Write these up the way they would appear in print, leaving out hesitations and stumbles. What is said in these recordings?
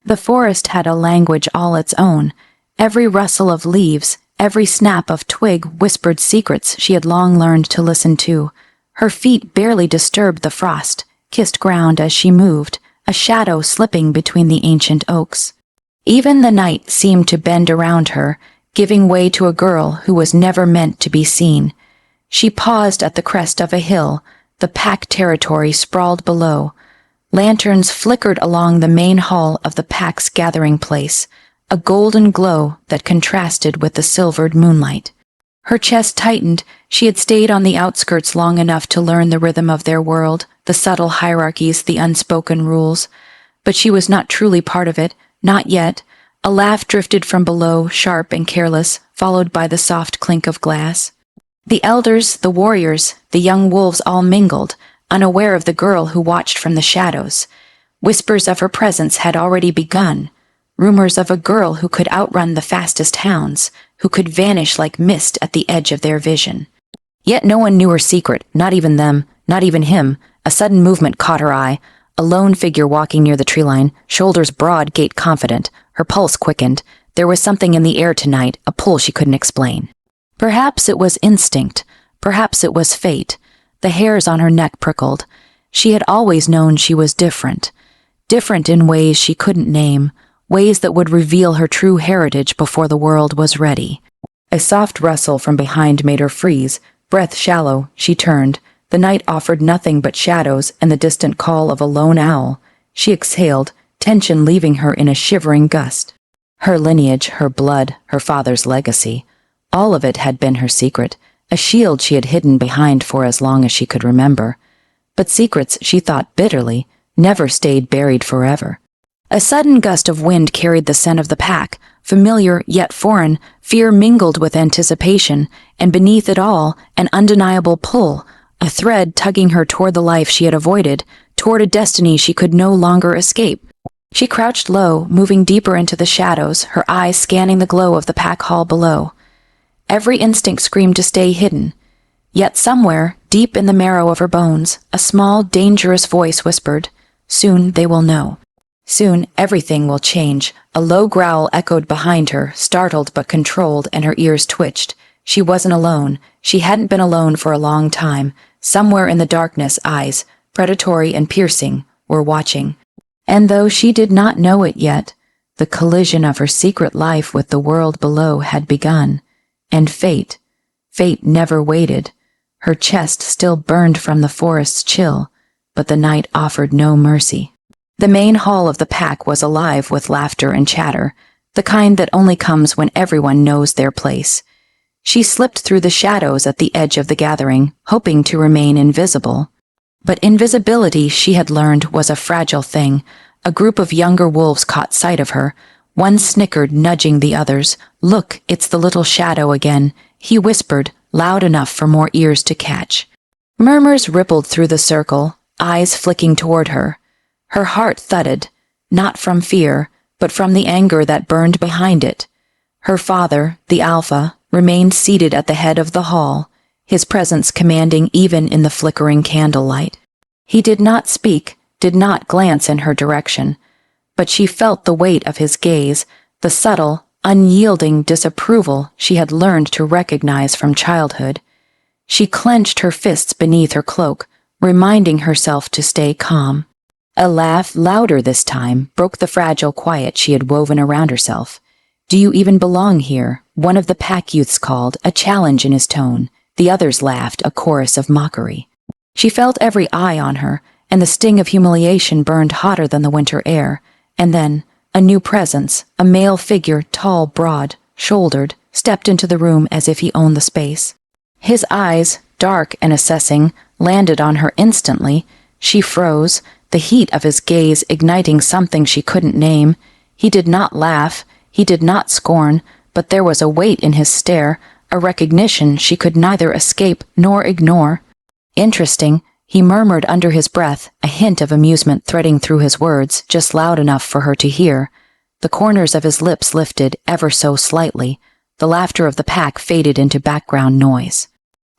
The forest had a language all its own. Every rustle of leaves, every snap of twig whispered secrets she had long learned to listen to. Her feet barely disturbed the frost, kissed ground as she moved, a shadow slipping between the ancient oaks. Even the night seemed to bend around her, giving way to a girl who was never meant to be seen. She paused at the crest of a hill, the pack territory sprawled below. Lanterns flickered along the main hall of the pack's gathering place, a golden glow that contrasted with the silvered moonlight. Her chest tightened. She had stayed on the outskirts long enough to learn the rhythm of their world, the subtle hierarchies, the unspoken rules. But she was not truly part of it, not yet. A laugh drifted from below, sharp and careless, followed by the soft clink of glass. The elders, the warriors, the young wolves all mingled, unaware of the girl who watched from the shadows. Whispers of her presence had already begun. Rumors of a girl who could outrun the fastest hounds, who could vanish like mist at the edge of their vision. Yet no one knew her secret, not even them, not even him. A sudden movement caught her eye. A lone figure walking near the tree line, shoulders broad, gait confident. Her pulse quickened. There was something in the air tonight, a pull she couldn't explain. Perhaps it was instinct. Perhaps it was fate. The hairs on her neck prickled. She had always known she was different. Different in ways she couldn't name, ways that would reveal her true heritage before the world was ready. A soft rustle from behind made her freeze. Breath shallow, she turned. The night offered nothing but shadows and the distant call of a lone owl. She exhaled, tension leaving her in a shivering gust. Her lineage, her blood, her father's legacy. All of it had been her secret, a shield she had hidden behind for as long as she could remember. But secrets, she thought bitterly, never stayed buried forever. A sudden gust of wind carried the scent of the pack, familiar yet foreign. Fear mingled with anticipation, and beneath it all, an undeniable pull, a thread tugging her toward the life she had avoided, toward a destiny she could no longer escape. She crouched low, moving deeper into the shadows, her eyes scanning the glow of the pack hall below. Every instinct screamed to stay hidden. Yet somewhere, deep in the marrow of her bones, a small, dangerous voice whispered, "Soon they will know. Soon everything will change." A low growl echoed behind her, startled but controlled, and her ears twitched. She wasn't alone. She hadn't been alone for a long time. Somewhere in the darkness, eyes, predatory and piercing, were watching. And though she did not know it yet, the collision of her secret life with the world below had begun. And fate never waited. Her chest still burned from the forest's chill, but the night offered no mercy. The main hall of the pack was alive with laughter and chatter, the kind that only comes when everyone knows their place. She slipped through the shadows at the edge of the gathering, hoping to remain invisible. But invisibility, she had learned, was a fragile thing. A group of younger wolves caught sight of her. One snickered, nudging the others. "Look, it's the little shadow again," he whispered, loud enough for more ears to catch. Murmurs rippled through the circle, eyes flicking toward her. Her heart thudded, not from fear, but from the anger that burned behind it. Her father, the Alpha, remained seated at the head of the hall, his presence commanding even in the flickering candlelight. He did not speak, did not glance in her direction, but she felt the weight of his gaze, the subtle, unyielding disapproval she had learned to recognize from childhood. She clenched her fists beneath her cloak, reminding herself to stay calm. A laugh, louder this time, broke the fragile quiet she had woven around herself. "Do you even belong here?" one of the pack youths called, a challenge in his tone. The others laughed, a chorus of mockery. She felt every eye on her, and the sting of humiliation burned hotter than the winter air. And then, a new presence, a male figure, tall, broad, shouldered, stepped into the room as if he owned the space. His eyes, dark and assessing, landed on her instantly. She froze, the heat of his gaze igniting something she couldn't name. He did not laugh, he did not scorn, but there was a weight in his stare, a recognition she could neither escape nor ignore. "Interesting," he murmured under his breath, a hint of amusement threading through his words, just loud enough for her to hear. The corners of his lips lifted ever so slightly. The laughter of the pack faded into background noise.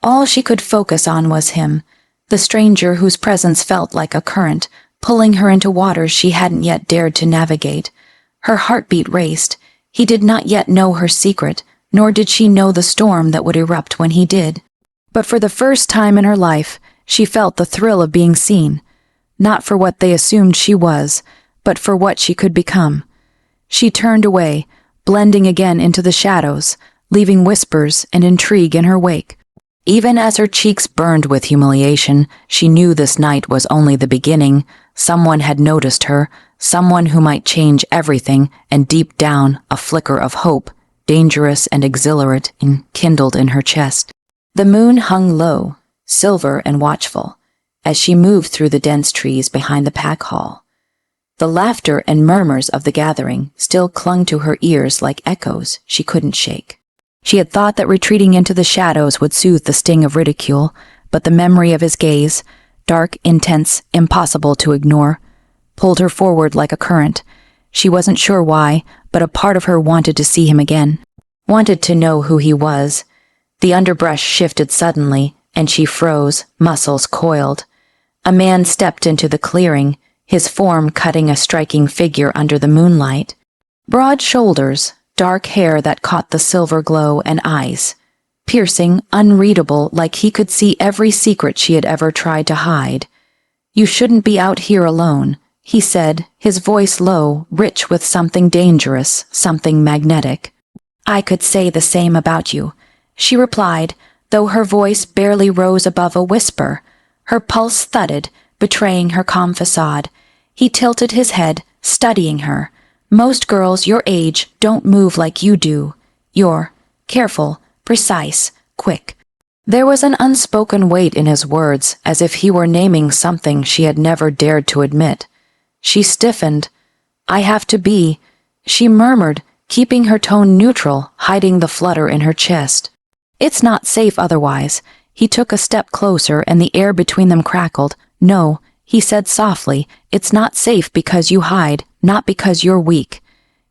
All she could focus on was him, the stranger whose presence felt like a current, pulling her into waters she hadn't yet dared to navigate. Her heartbeat raced. He did not yet know her secret, nor did she know the storm that would erupt when he did. But for the first time in her life, she felt the thrill of being seen, not for what they assumed she was, but for what she could become. She turned away, blending again into the shadows, leaving whispers and intrigue in her wake. Even as her cheeks burned with humiliation, she knew this night was only the beginning. Someone had noticed her, someone who might change everything, and deep down, a flicker of hope, dangerous and exhilarating, kindled in her chest. The moon hung low, silver and watchful, as she moved through the dense trees behind the pack hall. The laughter and murmurs of the gathering still clung to her ears like echoes she couldn't shake. She had thought that retreating into the shadows would soothe the sting of ridicule, but the memory of his gaze, dark, intense, impossible to ignore, pulled her forward like a current. She wasn't sure why, but a part of her wanted to see him again, wanted to know who he was. The underbrush shifted suddenly, and she froze, muscles coiled. A man stepped into the clearing, his form cutting a striking figure under the moonlight. Broad shoulders, dark hair that caught the silver glow, and eyes, piercing, unreadable, like he could see every secret she had ever tried to hide. "You shouldn't be out here alone," he said, his voice low, rich with something dangerous, something magnetic. "I could say the same about you," she replied, though her voice barely rose above a whisper. Her pulse thudded, betraying her calm facade. He tilted his head, studying her. "Most girls your age don't move like you do. You're careful, precise, quick." There was an unspoken weight in his words, as if he were naming something she had never dared to admit. She stiffened. "I have to be," she murmured, keeping her tone neutral, hiding the flutter in her chest. "It's not safe otherwise." He took a step closer, and the air between them crackled. "No," he said softly, "it's not safe because you hide, not because you're weak."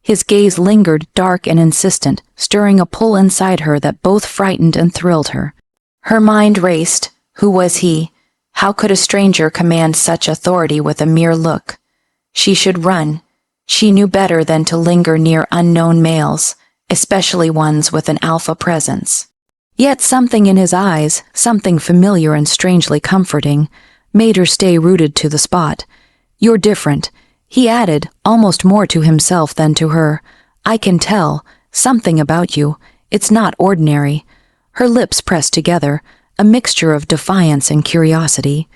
His gaze lingered, dark and insistent, stirring a pull inside her that both frightened and thrilled her. Her mind raced. Who was he? How could a stranger command such authority with a mere look? She should run. She knew better than to linger near unknown males, especially ones with an alpha presence. Yet something in his eyes, something familiar and strangely comforting, made her stay rooted to the spot. "You're different," he added, almost more to himself than to her. "I can tell. Something about you. It's not ordinary." Her lips pressed together, a mixture of defiance and curiosity.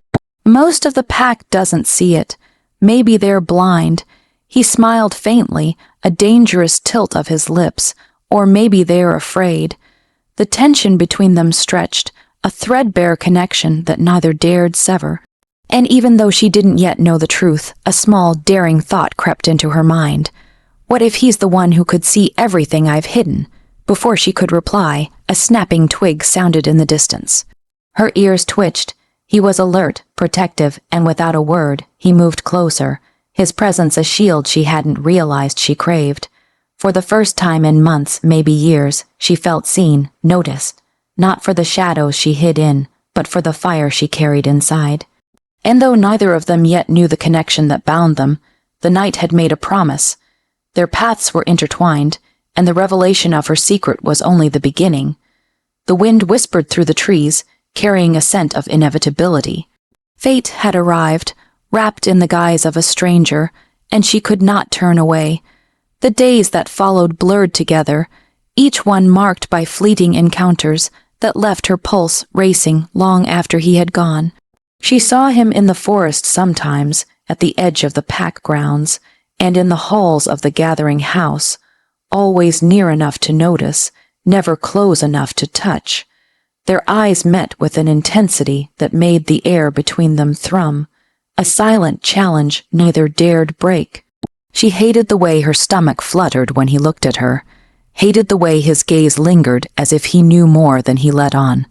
"Most of the pack doesn't see it. Maybe they're blind." He smiled faintly, a dangerous tilt of his lips. "Or maybe they're afraid." The tension between them stretched, a threadbare connection that neither dared sever. And even though she didn't yet know the truth, a small, daring thought crept into her mind. What if he's the one who could see everything I've hidden? Before she could reply, a snapping twig sounded in the distance. Her ears twitched. He was alert, protective, and without a word, he moved closer, his presence a shield she hadn't realized she craved. For the first time in months, maybe years, she felt seen, noticed, not for the shadows she hid in, but for the fire she carried inside. And though neither of them yet knew the connection that bound them, the night had made a promise. Their paths were intertwined, and the revelation of her secret was only the beginning. The wind whispered through the trees, carrying a scent of inevitability. Fate had arrived, wrapped in the guise of a stranger, and she could not turn away. The days that followed blurred together, each one marked by fleeting encounters that left her pulse racing long after he had gone. She saw him in the forest sometimes, at the edge of the pack grounds, and in the halls of the gathering house, always near enough to notice, never close enough to touch. Their eyes met with an intensity that made the air between them thrum, a silent challenge neither dared break. She hated the way her stomach fluttered when he looked at her, hated the way his gaze lingered as if he knew more than he let on.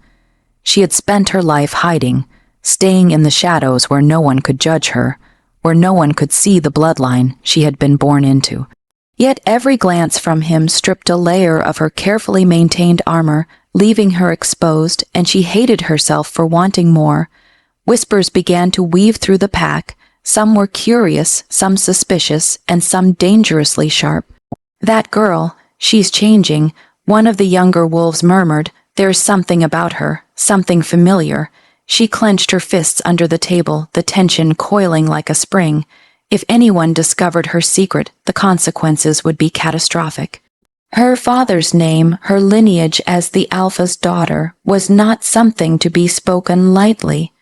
She had spent her life hiding, staying in the shadows where no one could judge her, where no one could see the bloodline she had been born into. Yet every glance from him stripped a layer of her carefully maintained armor, leaving her exposed, and she hated herself for wanting more. Whispers began to weave through the pack, Some were curious, some suspicious, and some dangerously sharp. "That girl, she's changing," one of the younger wolves murmured. "There's something about her, something familiar." She clenched her fists under the table, the tension coiling like a spring. If anyone discovered her secret, the consequences would be catastrophic. Her father's name, her lineage as the Alpha's daughter, was not something to be spoken lightly.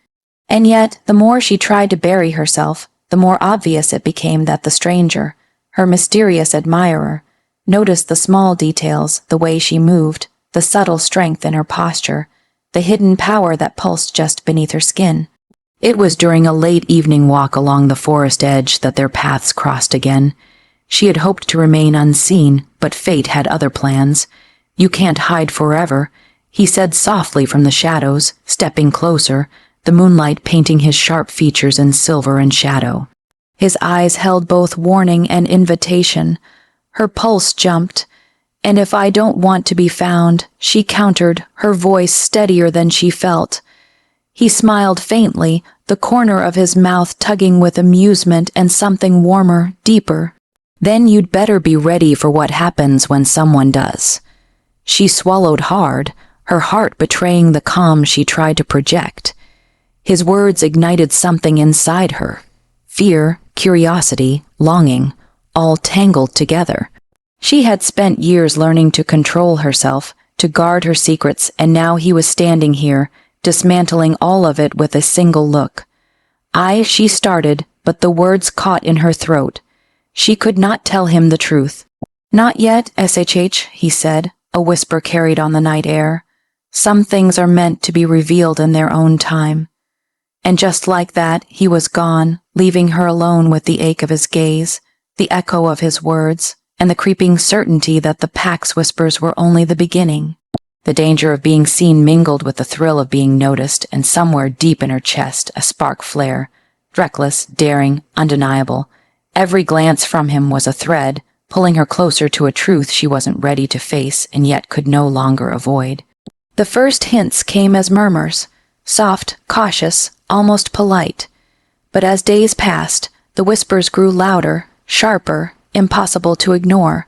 And yet, the more she tried to bury herself, the more obvious it became that the stranger, her mysterious admirer, noticed the small details, the way she moved, the subtle strength in her posture, the hidden power that pulsed just beneath her skin. It was during a late evening walk along the forest edge that their paths crossed again. She had hoped to remain unseen, but fate had other plans. "You can't hide forever," he said softly from the shadows, stepping closer, the moonlight painting his sharp features in silver and shadow. His eyes held both warning and invitation. Her pulse jumped. "And if I don't want to be found," she countered, her voice steadier than she felt. He smiled faintly, the corner of his mouth tugging with amusement and something warmer, deeper. "Then you'd better be ready for what happens when someone does." She swallowed hard, her heart betraying the calm she tried to project. His words ignited something inside her. Fear, curiosity, longing, all tangled together. She had spent years learning to control herself, to guard her secrets, and now he was standing here, dismantling all of it with a single look. She started, but the words caught in her throat. She could not tell him the truth. "Not yet, SHH, he said, a whisper carried on the night air. "Some things are meant to be revealed in their own time." And just like that, he was gone, leaving her alone with the ache of his gaze, the echo of his words, and the creeping certainty that the pack's whispers were only the beginning. The danger of being seen mingled with the thrill of being noticed, and somewhere deep in her chest a spark flared. Reckless, daring, undeniable. Every glance from him was a thread, pulling her closer to a truth she wasn't ready to face and yet could no longer avoid. The first hints came as murmurs, soft, cautious, almost polite. But as days passed, the whispers grew louder, sharper, impossible to ignore.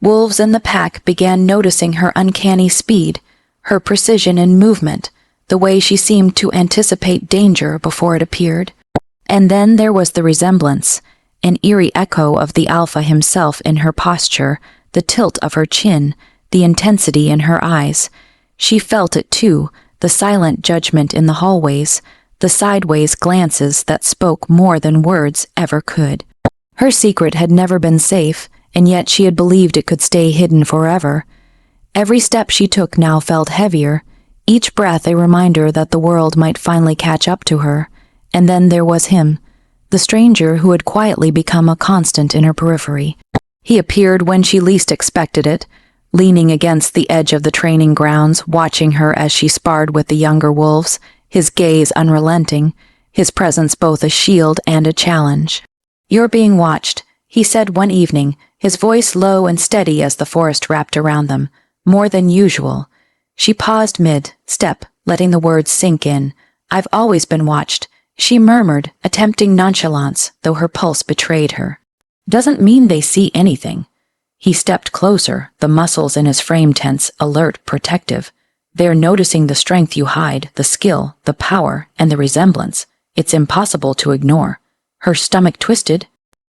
Wolves in the pack began noticing her uncanny speed, her precision in movement, the way she seemed to anticipate danger before it appeared. And then there was the resemblance, an eerie echo of the Alpha himself in her posture, the tilt of her chin, the intensity in her eyes. She felt it too, the silent judgment in the hallways, the sideways glances that spoke more than words ever could. Her secret had never been safe, and yet she had believed it could stay hidden forever. Every step she took now felt heavier, each breath a reminder that the world might finally catch up to her. And then there was him, the stranger who had quietly become a constant in her periphery. He appeared when she least expected it, leaning against the edge of the training grounds, watching her as she sparred with the younger wolves, his gaze unrelenting, his presence both a shield and a challenge. "You're being watched," he said one evening, his voice low and steady as the forest wrapped around them, more than usual. She paused mid-step, letting the words sink in. "I've always been watched," she murmured, attempting nonchalance, though her pulse betrayed her. "Doesn't mean they see anything." He stepped closer, the muscles in his frame tense, alert, protective. "They're noticing the strength you hide, the skill, the power, and the resemblance. It's impossible to ignore." Her stomach twisted.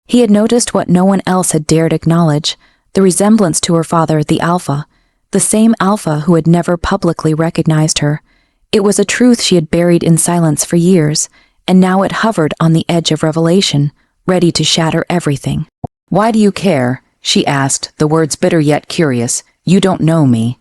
He had noticed what no one else had dared acknowledge, the resemblance to her father, the Alpha, the same Alpha who had never publicly recognized her. It was a truth she had buried in silence for years, and now it hovered on the edge of revelation, ready to shatter everything. "Why do you care?" she asked, the words bitter yet curious. "You don't know me."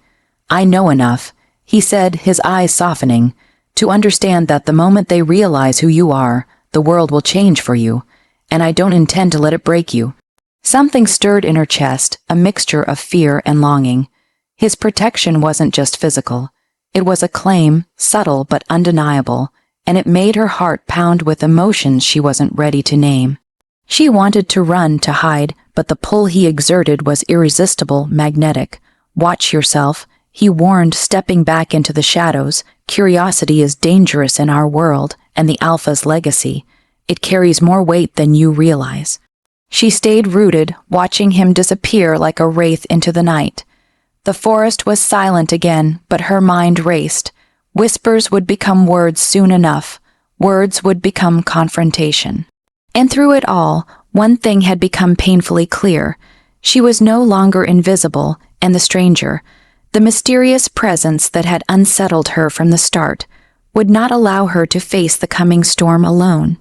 "I know enough," he said, his eyes softening, "to understand that the moment they realize who you are, the world will change for you, and I don't intend to let it break you." Something stirred in her chest, a mixture of fear and longing. His protection wasn't just physical. It was a claim, subtle but undeniable, and it made her heart pound with emotions she wasn't ready to name. She wanted to run, to hide, but the pull he exerted was irresistible, magnetic. "Watch yourself," he warned, stepping back into the shadows. "Curiosity is dangerous in our world, and the Alpha's legacy. It carries more weight than you realize. She stayed rooted, watching him disappear like a wraith into the night. The forest was silent again, but her mind raced. Whispers would become words soon enough. Words would become confrontation. And through it all, one thing had become painfully clear. She was no longer invisible, and the stranger, the mysterious presence that had unsettled her from the start, would not allow her to face the coming storm alone.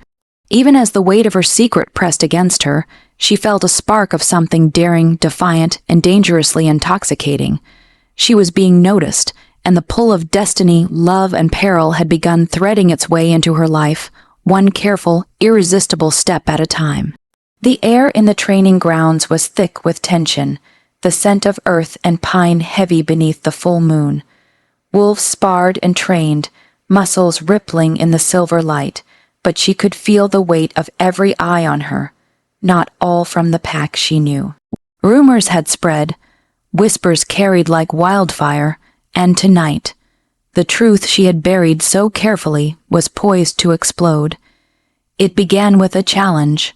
Even as the weight of her secret pressed against her, she felt a spark of something daring, defiant, and dangerously intoxicating. She was being noticed, and the pull of destiny, love, and peril had begun threading its way into her life, one careful, irresistible step at a time. The air in the training grounds was thick with tension, the scent of earth and pine heavy beneath the full moon. Wolves sparred and trained, muscles rippling in the silver light, but she could feel the weight of every eye on her, not all from the pack she knew. Rumors had spread, whispers carried like wildfire, and tonight, the truth she had buried so carefully was poised to explode. It began with a challenge.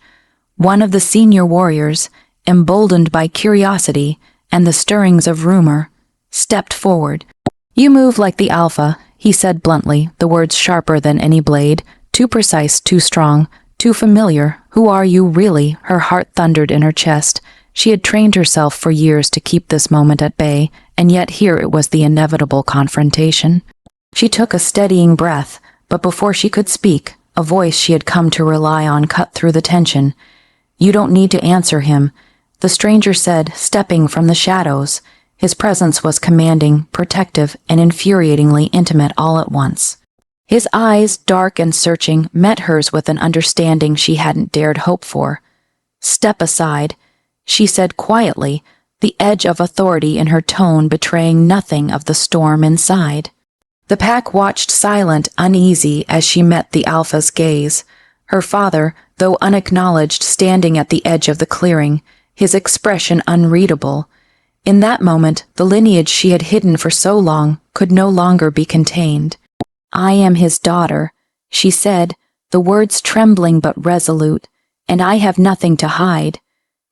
One of the senior warriors, emboldened by curiosity and the stirrings of rumor, stepped forward. "You move like the alpha," he said bluntly, the words sharper than any blade. "Too precise, too strong, too familiar. Who are you, really?" Her heart thundered in her chest. She had trained herself for years to keep this moment at bay, and yet here it was the inevitable confrontation. She took a steadying breath, but before she could speak, a voice she had come to rely on cut through the tension. "You don't need to answer him," the stranger said, stepping from the shadows. His presence was commanding, protective, and infuriatingly intimate all at once. His eyes, dark and searching, met hers with an understanding she hadn't dared hope for. "Step aside," she said quietly, the edge of authority in her tone betraying nothing of the storm inside. The pack watched silent, uneasy, as she met the alpha's gaze. Her father, though unacknowledged, standing at the edge of the clearing, his expression unreadable. In that moment, the lineage she had hidden for so long could no longer be contained. "I am his daughter," she said, the words trembling but resolute, "and I have nothing to hide."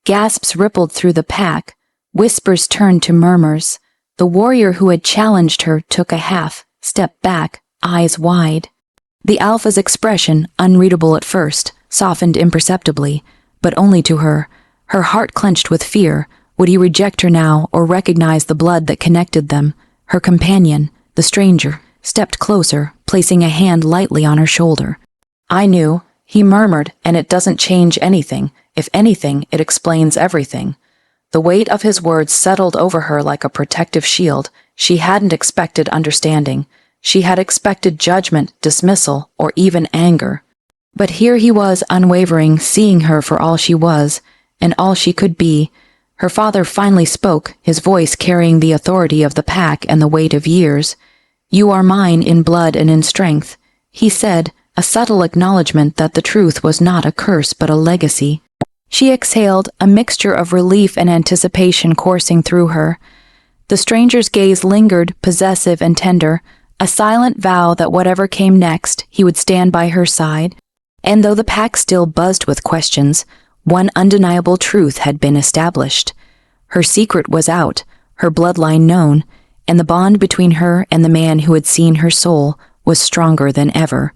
Gasps rippled through the pack, whispers turned to murmurs. The warrior who had challenged her took a half step back, eyes wide. The alpha's expression, unreadable at first, softened imperceptibly, but only to her. Her heart clenched with fear. Would he reject her now or recognize the blood that connected them? Her companion, the stranger, stepped closer, placing a hand lightly on her shoulder. "I knew," he murmured, "and it doesn't change anything. If anything, it explains everything." The weight of his words settled over her like a protective shield. She hadn't expected understanding. She had expected judgment, dismissal, or even anger. But here he was, unwavering, seeing her for all she was, and all she could be. Her father finally spoke, his voice carrying the authority of the pack and the weight of years. "You are mine in blood and in strength," he said, a subtle acknowledgement that the truth was not a curse but a legacy. She exhaled, a mixture of relief and anticipation coursing through her. The stranger's gaze lingered, possessive and tender, a silent vow that whatever came next, he would stand by her side. And though the pack still buzzed with questions, one undeniable truth had been established. Her secret was out, her bloodline known, and the bond between her and the man who had seen her soul was stronger than ever.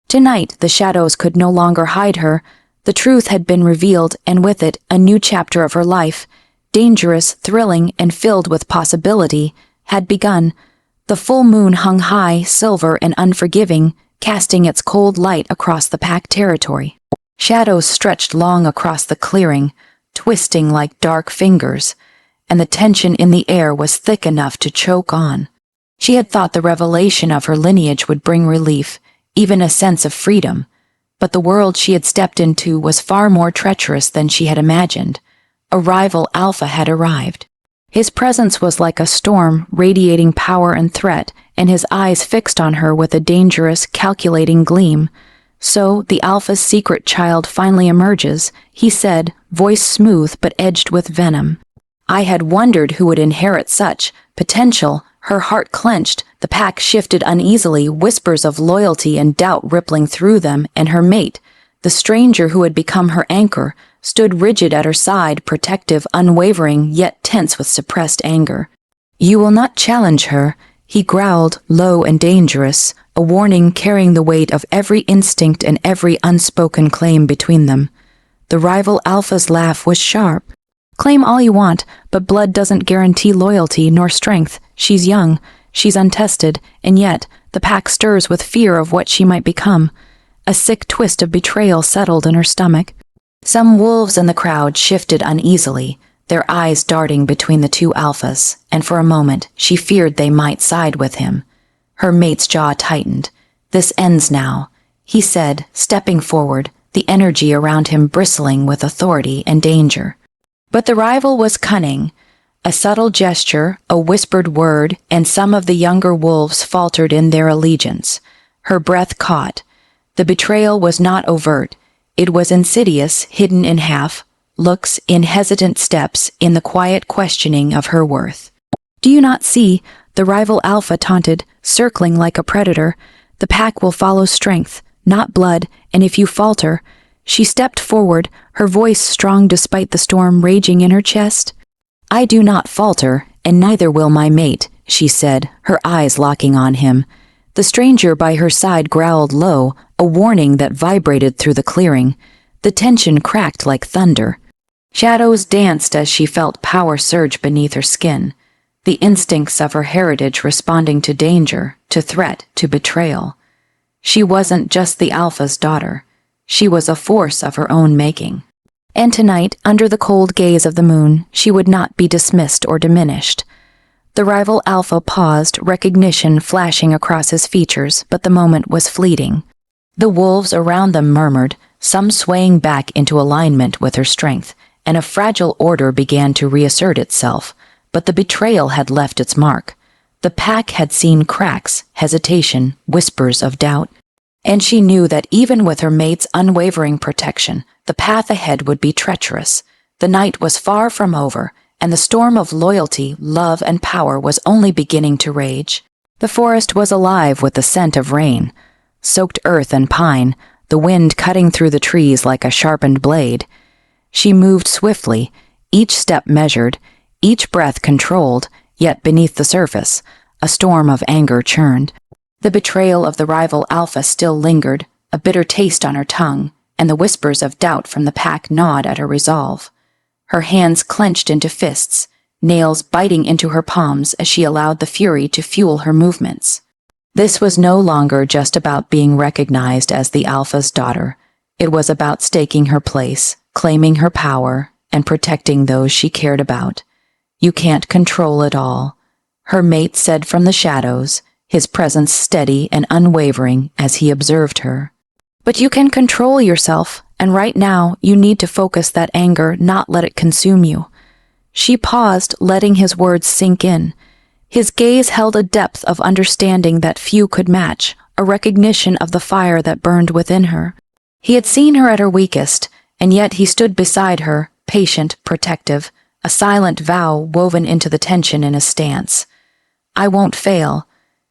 Tonight, the shadows could no longer hide her. The truth had been revealed, and with it, a new chapter of her life, dangerous, thrilling, and filled with possibility, had begun. The full moon hung high, silver and unforgiving, casting its cold light across the pack territory. Shadows stretched long across the clearing, twisting like dark fingers, and the tension in the air was thick enough to choke on. She had thought the revelation of her lineage would bring relief, even a sense of freedom, but the world she had stepped into was far more treacherous than she had imagined. A rival alpha had arrived. His presence was like a storm, radiating power and threat, and his eyes fixed on her with a dangerous, calculating gleam. "So the alpha's secret child finally emerges," he said, voice smooth but edged with venom. "I had wondered who would inherit such potential." Her heart clenched, the pack shifted uneasily, whispers of loyalty and doubt rippling through them, and her mate, The stranger who had become her anchor stood rigid at her side, protective, unwavering, yet tense with suppressed anger. "You will not challenge her," he growled, low and dangerous, a warning carrying the weight of every instinct and every unspoken claim between them. The rival alpha's laugh was sharp. "Claim all you want, but blood doesn't guarantee loyalty nor strength. She's young, she's untested, and yet the pack stirs with fear of what she might become." A sick twist of betrayal settled in her stomach. Some wolves in the crowd shifted uneasily, their eyes darting between the two alphas, and for a moment she feared they might side with him. Her mate's jaw tightened. "This ends now," he said, stepping forward, the energy around him bristling with authority and danger. But the rival was cunning. A subtle gesture, a whispered word, and some of the younger wolves faltered in their allegiance. Her breath caught. The betrayal was not overt. It was insidious, hidden in half looks, in hesitant steps, in the quiet questioning of her worth. "Do you not see?" the rival alpha taunted, circling like a predator. "The pack will follow strength, not blood, and if you falter—" She stepped forward, her voice strong despite the storm raging in her chest. "I do not falter, and neither will my mate," she said, her eyes locking on him. The stranger by her side growled low, a warning that vibrated through the clearing. The tension cracked like thunder. Shadows danced as she felt power surge beneath her skin, the instincts of her heritage responding to danger, to threat, to betrayal. She wasn't just the alpha's daughter. She was a force of her own making. And tonight, under the cold gaze of the moon, she would not be dismissed or diminished. The rival alpha paused, recognition flashing across his features, but the moment was fleeting. The wolves around them murmured, some swaying back into alignment with her strength, and a fragile order began to reassert itself, but the betrayal had left its mark. The pack had seen cracks, hesitation, whispers of doubt, and she knew that even with her mate's unwavering protection, the path ahead would be treacherous. The night was far from over, and the storm of loyalty, love, and power was only beginning to rage. The forest was alive with the scent of rain, soaked earth and pine, the wind cutting through the trees like a sharpened blade. She moved swiftly, each step measured, each breath controlled, yet beneath the surface, a storm of anger churned. The betrayal of the rival alpha still lingered, a bitter taste on her tongue, and the whispers of doubt from the pack gnawed at her resolve. Her hands clenched into fists, nails biting into her palms as she allowed the fury to fuel her movements. This was no longer just about being recognized as the alpha's daughter. It was about staking her place, claiming her power, and protecting those she cared about. "You can't control it all," her mate said from the shadows, his presence steady and unwavering as he observed her. "But you can control yourself, and right now you need to focus that anger, not let it consume you." She paused, letting his words sink in. His gaze held a depth of understanding that few could match, a recognition of the fire that burned within her. He had seen her at her weakest, and yet he stood beside her, patient, protective, a silent vow woven into the tension in his stance. "I won't fail,"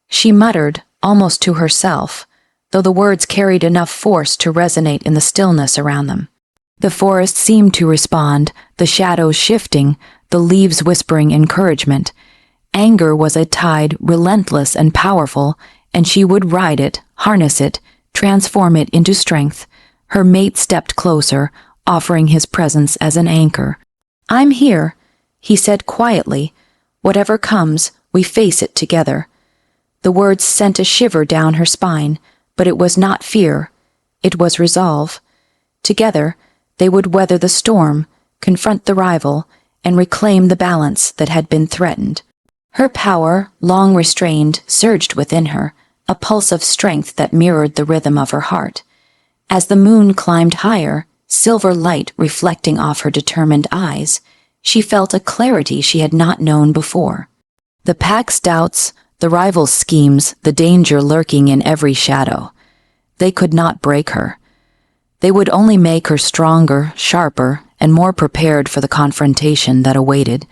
she muttered, almost to herself, though the words carried enough force to resonate in the stillness around them. The forest seemed to respond, the shadows shifting, the leaves whispering encouragement. Anger was a tide, relentless and powerful, and she would ride it, harness it, transform it into strength. Her mate stepped closer, offering his presence as an anchor. "I'm here," he said quietly. "Whatever comes, we face it together." The words sent a shiver down her spine, but it was not fear. It was resolve. Together, they would weather the storm, confront the rival, and reclaim the balance that had been threatened. Her power, long restrained, surged within her, a pulse of strength that mirrored the rhythm of her heart. As the moon climbed higher, silver light reflecting off her determined eyes, she felt a clarity she had not known before. The pack's doubts, the rival's schemes, the danger lurking in every shadow. They could not break her. They would only make her stronger, sharper, and more prepared for the confrontation that awaited.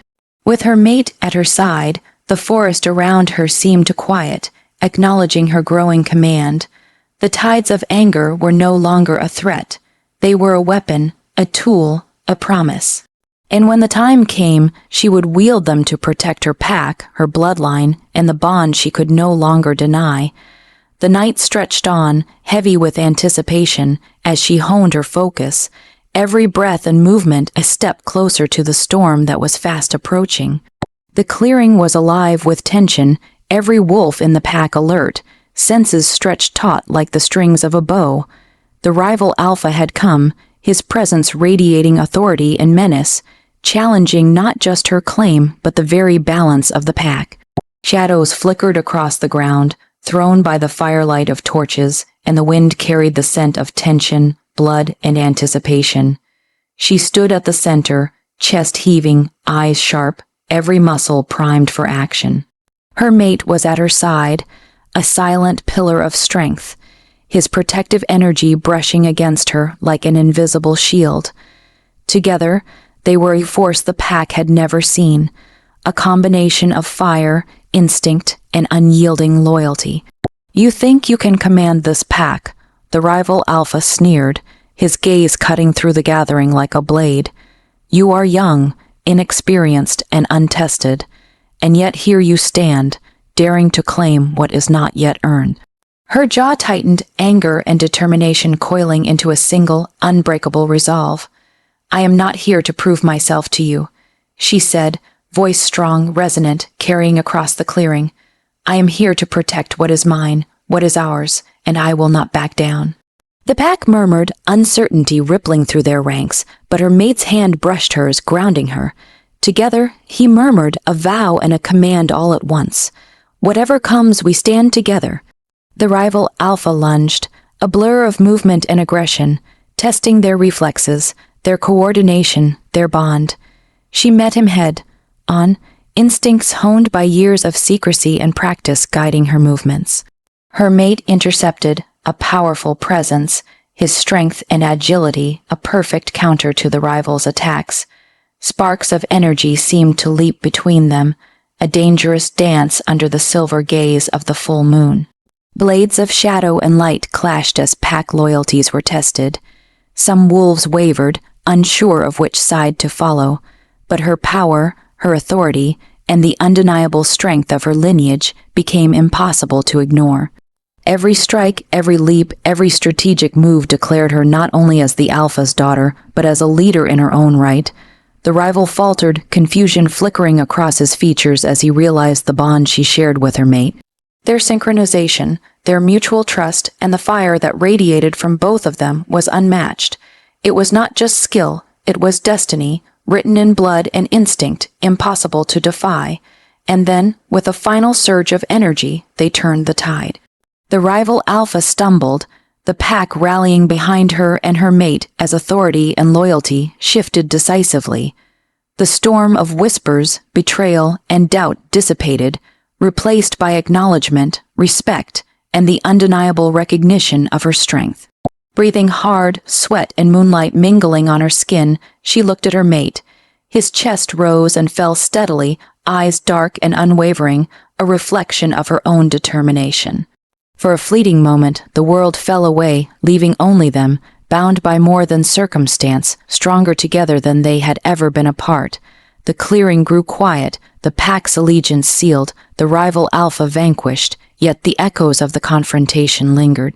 With her mate at her side, the forest around her seemed to quiet, acknowledging her growing command. The tides of anger were no longer a threat. They were a weapon, a tool, a promise. And when the time came, she would wield them to protect her pack, her bloodline, and the bond she could no longer deny. The night stretched on, heavy with anticipation, as she honed her focus, every breath and movement a step closer to the storm that was fast approaching. The clearing was alive with tension, every wolf in the pack alert, senses stretched taut like the strings of a bow. The rival alpha had come, his presence radiating authority and menace, challenging not just her claim but the very balance of the pack. Shadows flickered across the ground, thrown by the firelight of torches, and the wind carried the scent of tension, blood, and anticipation. She stood at the center, chest heaving, eyes sharp, every muscle primed for action. Her mate was at her side, a silent pillar of strength, his protective energy brushing against her like an invisible shield. Together, they were a force the pack had never seen, a combination of fire, instinct, and unyielding loyalty. "You think you can command this pack," the rival alpha sneered, his gaze cutting through the gathering like a blade. "You are young, inexperienced, and untested, and yet here you stand, daring to claim what is not yet earned." Her jaw tightened, anger and determination coiling into a single, unbreakable resolve. "I am not here to prove myself to you," she said, voice strong, resonant, carrying across the clearing. "I am here to protect what is mine, what is ours, and I will not back down." The pack murmured, uncertainty rippling through their ranks, but her mate's hand brushed hers, grounding her. Together, he murmured, a vow and a command all at once. "Whatever comes, we stand together." The rival alpha lunged, a blur of movement and aggression, testing their reflexes, their coordination, their bond. She met him head on, instincts honed by years of secrecy and practice guiding her movements. Her mate intercepted, a powerful presence, his strength and agility a perfect counter to the rival's attacks. Sparks of energy seemed to leap between them, a dangerous dance under the silver gaze of the full moon. Blades of shadow and light clashed as pack loyalties were tested. Some wolves wavered, unsure of which side to follow, but her power, her authority, and the undeniable strength of her lineage became impossible to ignore. Every strike, every leap, every strategic move declared her not only as the alpha's daughter, but as a leader in her own right. The rival faltered, confusion flickering across his features as he realized the bond she shared with her mate. Their synchronization, their mutual trust, and the fire that radiated from both of them was unmatched. It was not just skill, it was destiny, written in blood and instinct, impossible to defy. And then, with a final surge of energy, they turned the tide. The rival alpha stumbled, the pack rallying behind her and her mate as authority and loyalty shifted decisively. The storm of whispers, betrayal, and doubt dissipated, replaced by acknowledgement, respect, and the undeniable recognition of her strength. Breathing hard, sweat and moonlight mingling on her skin, she looked at her mate. His chest rose and fell steadily, eyes dark and unwavering, a reflection of her own determination. For a fleeting moment, the world fell away, leaving only them, bound by more than circumstance, stronger together than they had ever been apart. The clearing grew quiet, the pack's allegiance sealed, the rival alpha vanquished, yet the echoes of the confrontation lingered.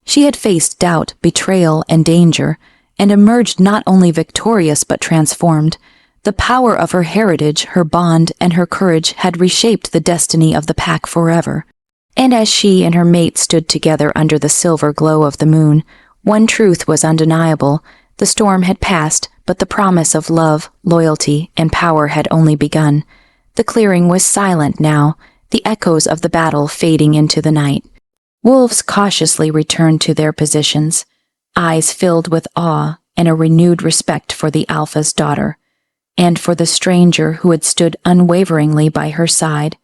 She had faced doubt, betrayal, and danger, and emerged not only victorious but transformed. The power of her heritage, her bond, and her courage had reshaped the destiny of the pack forever. And as she and her mate stood together under the silver glow of the moon, one truth was undeniable. The storm had passed, but the promise of love, loyalty, and power had only begun. The clearing was silent now, the echoes of the battle fading into the night. Wolves cautiously returned to their positions, eyes filled with awe and a renewed respect for the alpha's daughter, and for the stranger who had stood unwaveringly by her side.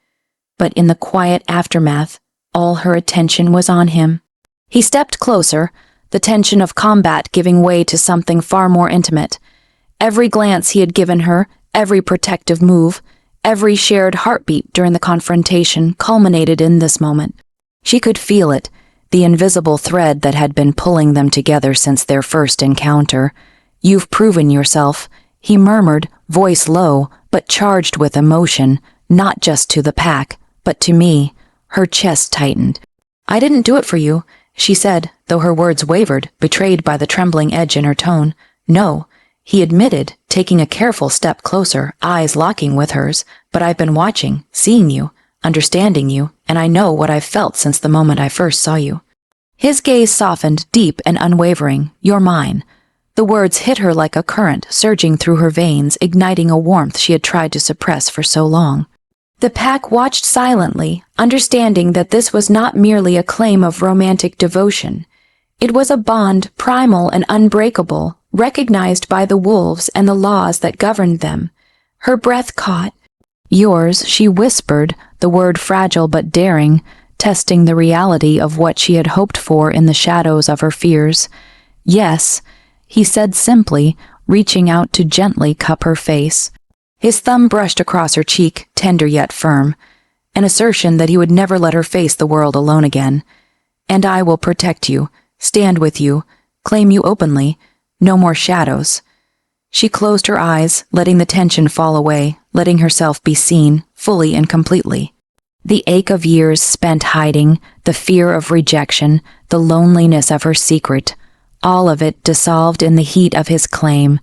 But in the quiet aftermath, all her attention was on him. He stepped closer, the tension of combat giving way to something far more intimate. Every glance he had given her, every protective move, every shared heartbeat during the confrontation culminated in this moment. She could feel it, the invisible thread that had been pulling them together since their first encounter. "You've proven yourself," he murmured, voice low, but charged with emotion, not just to the pack, but to me. Her chest tightened. "I didn't do it for you," she said, though her words wavered, betrayed by the trembling edge in her tone. "No," he admitted, taking a careful step closer, eyes locking with hers, "but I've been watching, seeing you, understanding you, and I know what I've felt since the moment I first saw you." His gaze softened, deep and unwavering. "You're mine." The words hit her like a current, surging through her veins, igniting a warmth she had tried to suppress for so long. The pack watched silently, understanding that this was not merely a claim of romantic devotion. It was a bond, primal and unbreakable, recognized by the wolves and the laws that governed them. Her breath caught. "Yours," she whispered, the word fragile but daring, testing the reality of what she had hoped for in the shadows of her fears. "Yes," he said simply, reaching out to gently cup her face. His thumb brushed across her cheek, tender yet firm, an assertion that he would never let her face the world alone again. "And I will protect you, stand with you, claim you openly, no more shadows." She closed her eyes, letting the tension fall away, letting herself be seen, fully and completely. The ache of years spent hiding, the fear of rejection, the loneliness of her secret, all of it dissolved in the heat of his claim.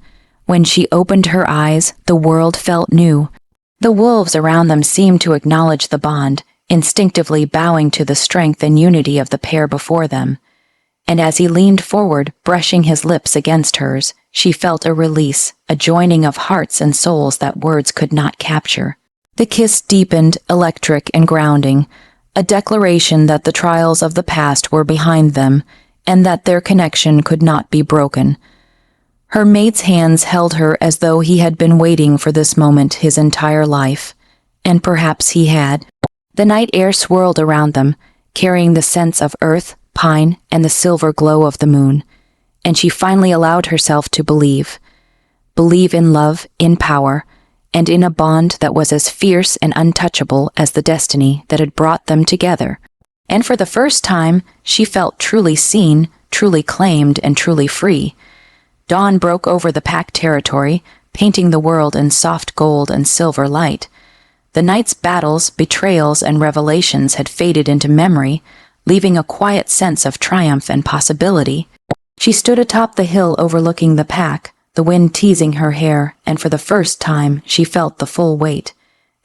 When she opened her eyes, the world felt new. The wolves around them seemed to acknowledge the bond, instinctively bowing to the strength and unity of the pair before them. And as he leaned forward, brushing his lips against hers, she felt a release, a joining of hearts and souls that words could not capture. The kiss deepened, electric and grounding, a declaration that the trials of the past were behind them, and that their connection could not be broken. Her mate's hands held her as though he had been waiting for this moment his entire life, and perhaps he had. The night air swirled around them, carrying the scents of earth, pine, and the silver glow of the moon, and she finally allowed herself to believe. Believe in love, in power, and in a bond that was as fierce and untouchable as the destiny that had brought them together. And for the first time, she felt truly seen, truly claimed, and truly free. Dawn broke over the pack territory, painting the world in soft gold and silver light. The night's battles, betrayals, and revelations had faded into memory, leaving a quiet sense of triumph and possibility. She stood atop the hill overlooking the pack, the wind teasing her hair, and for the first time she felt the full weight,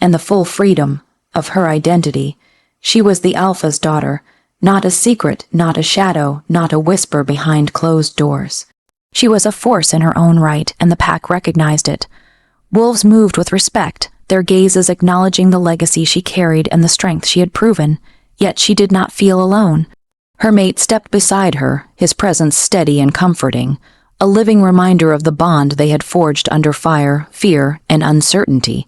and the full freedom, of her identity. She was the Alpha's daughter, not a secret, not a shadow, not a whisper behind closed doors. She was a force in her own right, and the pack recognized it. Wolves moved with respect, their gazes acknowledging the legacy she carried and the strength she had proven, yet she did not feel alone. Her mate stepped beside her, his presence steady and comforting, a living reminder of the bond they had forged under fire, fear, and uncertainty.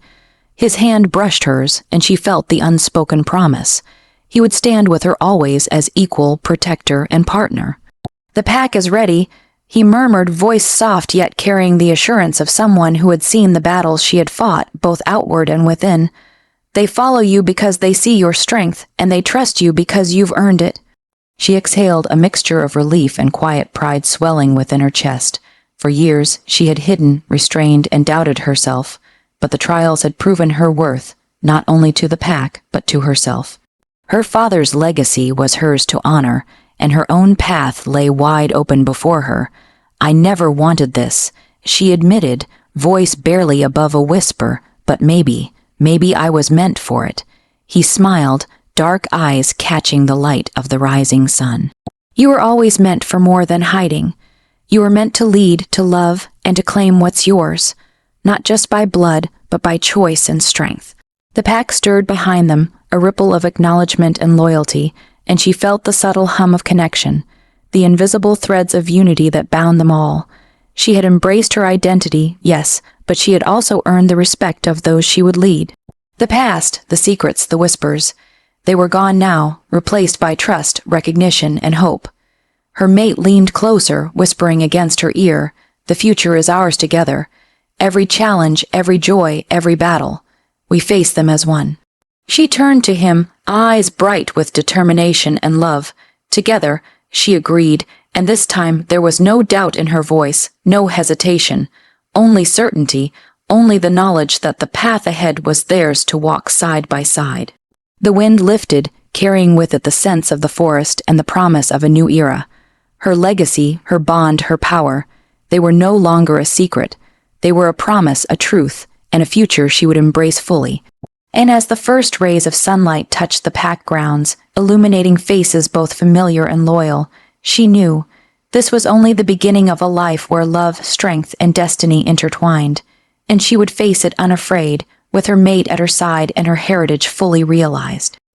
His hand brushed hers, and she felt the unspoken promise. He would stand with her always as equal, protector, and partner. "The pack is ready," he murmured, voice soft yet carrying the assurance of someone who had seen the battles she had fought, both outward and within. "They follow you because they see your strength, and they trust you because you've earned it." She exhaled, a mixture of relief and quiet pride swelling within her chest. For years, she had hidden, restrained, and doubted herself, but the trials had proven her worth, not only to the pack, but to herself. Her father's legacy was hers to honor, and her own path lay wide open before her. "I never wanted this," she admitted, voice barely above a whisper, "but maybe I was meant for it." He smiled, dark eyes catching the light of the rising sun. "You were always meant for more than hiding. You were meant to lead, to love, and to claim what's yours, not just by blood, but by choice and strength." The pack stirred behind them, a ripple of acknowledgement and loyalty, and she felt the subtle hum of connection, the invisible threads of unity that bound them all. She had embraced her identity, yes, but she had also earned the respect of those she would lead. The past, the secrets, the whispers, they were gone now, replaced by trust, recognition, and hope. Her mate leaned closer, whispering against her ear, "The future is ours together. Every challenge, every joy, every battle. We face them as one." She turned to him, eyes bright with determination and love, Together, she agreed, and this time there was no doubt in her voice, no hesitation, only certainty, only the knowledge that the path ahead was theirs to walk side by side. The wind lifted, carrying with it the sense of the forest and the promise of a new era. Her legacy, her bond, her power, they were no longer a secret. They were a promise, a truth, and a future she would embrace fully. And as the first rays of sunlight touched the pack grounds, illuminating faces both familiar and loyal, she knew this was only the beginning of a life where love, strength, and destiny intertwined, and she would face it unafraid, with her mate at her side and her heritage fully realized.